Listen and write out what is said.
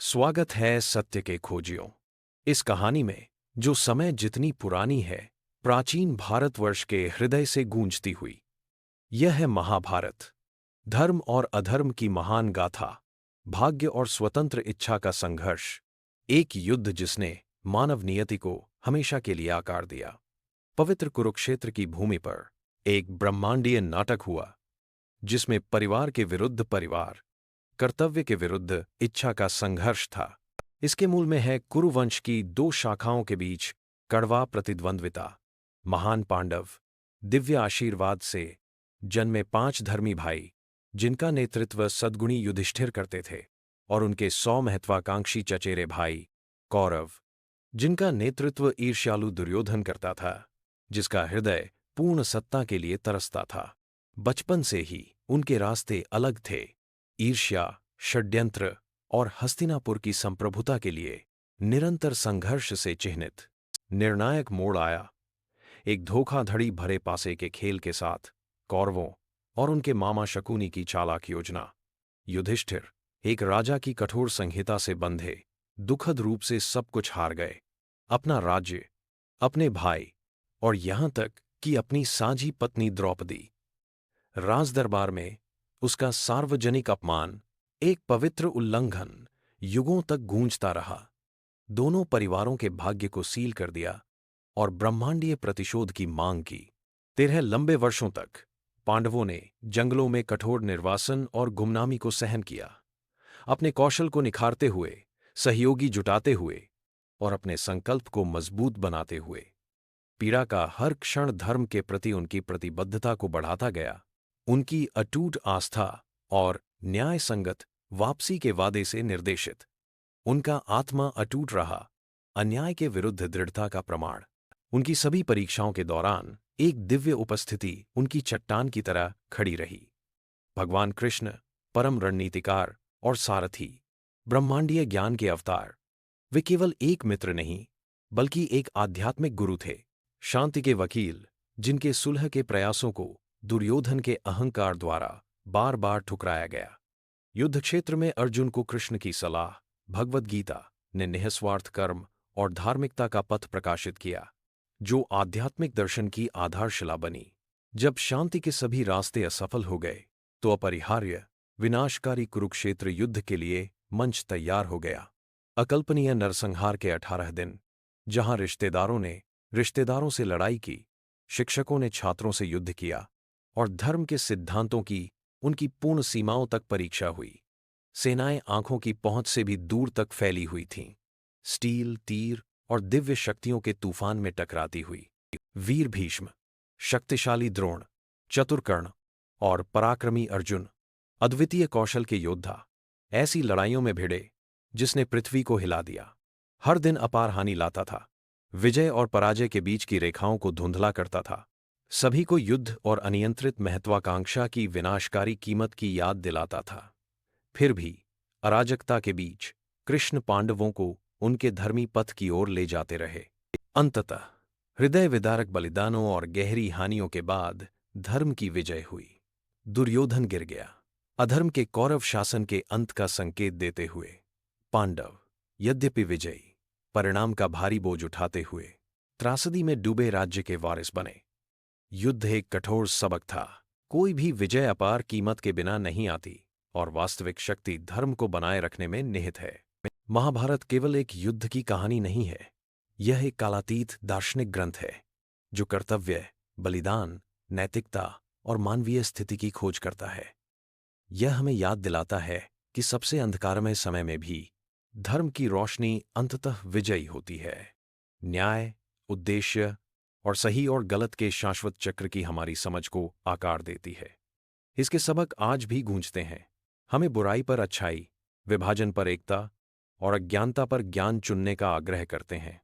स्वागत है सत्य के खोजियों। इस कहानी में जो समय जितनी पुरानी है, प्राचीन भारतवर्ष के हृदय से गूंजती हुई, यह है महाभारत। धर्म और अधर्म की महान गाथा, भाग्य और स्वतंत्र इच्छा का संघर्ष, एक युद्ध जिसने मानव नियति को हमेशा के लिए आकार दिया। पवित्र कुरुक्षेत्र की भूमि पर एक ब्रह्मांडीय नाटक हुआ, जिसमें परिवार के विरुद्ध परिवार, कर्तव्य के विरुद्ध इच्छा का संघर्ष था। इसके मूल में है कुरुवंश की दो शाखाओं के बीच कड़वा प्रतिद्वंद्विता। महान पांडव, दिव्य आशीर्वाद से जन्मे 5 धर्मी भाई, जिनका नेतृत्व सद्गुणी युधिष्ठिर करते थे, और उनके 100 महत्वाकांक्षी चचेरे भाई कौरव, जिनका नेतृत्व ईर्ष्यालु दुर्योधन करता था, जिसका हृदय पूर्ण सत्ता के लिए तरसता था। बचपन से ही उनके रास्ते अलग थे। ईर्ष्या, षड्यंत्र और हस्तिनापुर की संप्रभुता के लिए निरंतर संघर्ष से चिह्नित। निर्णायक मोड़ आया एक धोखाधड़ी भरे पासे के खेल के साथ, कौरवों और उनके मामा शकुनी की चालाक योजना। युधिष्ठिर एक राजा की कठोर संहिता से बंधे दुखद रूप से सब कुछ हार गए, अपना राज्य, अपने भाई और यहां तक कि अपनी साझी पत्नी द्रौपदी। राजदरबार में उसका सार्वजनिक अपमान एक पवित्र उल्लंघन युगों तक गूंजता रहा। दोनों परिवारों के भाग्य को सील कर दिया और ब्रह्मांडीय प्रतिशोध की मांग की। 13 लंबे वर्षों तक पांडवों ने जंगलों में कठोर निर्वासन और गुमनामी को सहन किया, अपने कौशल को निखारते हुए, सहयोगी जुटाते हुए और अपने संकल्प को मजबूत बनाते हुए। पीड़ा का हर क्षण धर्म के प्रति उनकी प्रतिबद्धता को बढ़ाता गया। उनकी अटूट आस्था और न्याय संगत वापसी के वादे से निर्देशित। उनका आत्मा अटूट रहा, अन्याय के विरुद्ध दृढ़ता का प्रमाण। उनकी सभी परीक्षाओं के दौरान एक दिव्य उपस्थिति उनकी चट्टान की तरह खड़ी रही। भगवान कृष्ण, परम रणनीतिकार और सारथी, ब्रह्मांडीय ज्ञान के अवतार, वे केवल एक मित्र नहीं, बल्कि एक आध्यात्मिक गुरु थे। शांति के वकील, जिनके सुलह के प्रयासों को दुर्योधन के अहंकार द्वारा बार बार ठुकराया गया। युद्ध क्षेत्र में अर्जुन को कृष्ण की सलाह, भगवद गीता ने निःस्वार्थ कर्म और धार्मिकता का पथ प्रकाशित किया, जो आध्यात्मिक दर्शन की आधारशिला बनी। जब शांति के सभी रास्ते असफल हो गए, तो अपरिहार्य विनाशकारी कुरुक्षेत्र युद्ध के लिए मंच तैयार हो गया। अकल्पनीय नरसंहार के 18 दिन, जहां रिश्तेदारों ने रिश्तेदारों से लड़ाई की, शिक्षकों ने छात्रों से युद्ध किया और धर्म के सिद्धांतों की उनकी पूर्ण सीमाओं तक परीक्षा हुई। सेनाएं आंखों की पहुंच से भी दूर तक फैली हुई थीं, स्टील, तीर और दिव्य शक्तियों के तूफान में टकराती हुई। वीर भीष्म, शक्तिशाली द्रोण, चतुर कर्ण और पराक्रमी अर्जुन, अद्वितीय कौशल के योद्धा, ऐसी लड़ाइयों में भिड़े जिसने पृथ्वी को हिला दिया। हर दिन अपार हानि लाता था, विजय और पराजय के बीच की रेखाओं को धुंधला करता था, सभी को युद्ध और अनियंत्रित महत्वाकांक्षा की विनाशकारी कीमत की याद दिलाता था। फिर भी अराजकता के बीच कृष्ण पांडवों को उनके धर्मी पथ की ओर ले जाते रहे। अंततः हृदय विदारक बलिदानों और गहरी हानियों के बाद धर्म की विजय हुई। दुर्योधन गिर गया, अधर्म के कौरव शासन के अंत का संकेत देते हुए। पांडव, यद्यपि विजयी, परिणाम का भारी बोझ उठाते हुए त्रासदी में डूबे राज्य के वारिस बने। युद्ध एक कठोर सबक था। कोई भी विजय अपार कीमत के बिना नहीं आती, और वास्तविक शक्ति धर्म को बनाए रखने में निहित है। महाभारत केवल एक युद्ध की कहानी नहीं है, यह एक कालातीत दार्शनिक ग्रंथ है, जो कर्तव्य, बलिदान, नैतिकता और मानवीय स्थिति की खोज करता है। यह हमें याद दिलाता है कि सबसे अंधकारमय समय में भी धर्म की रोशनी अंततः विजयी होती है। न्याय, उद्देश्य और सही और गलत के शाश्वत चक्र की हमारी समझ को आकार देती है। इसके सबक आज भी गूंजते हैं, हमें बुराई पर अच्छाई, विभाजन पर एकता और अज्ञानता पर ज्ञान चुनने का आग्रह करते हैं।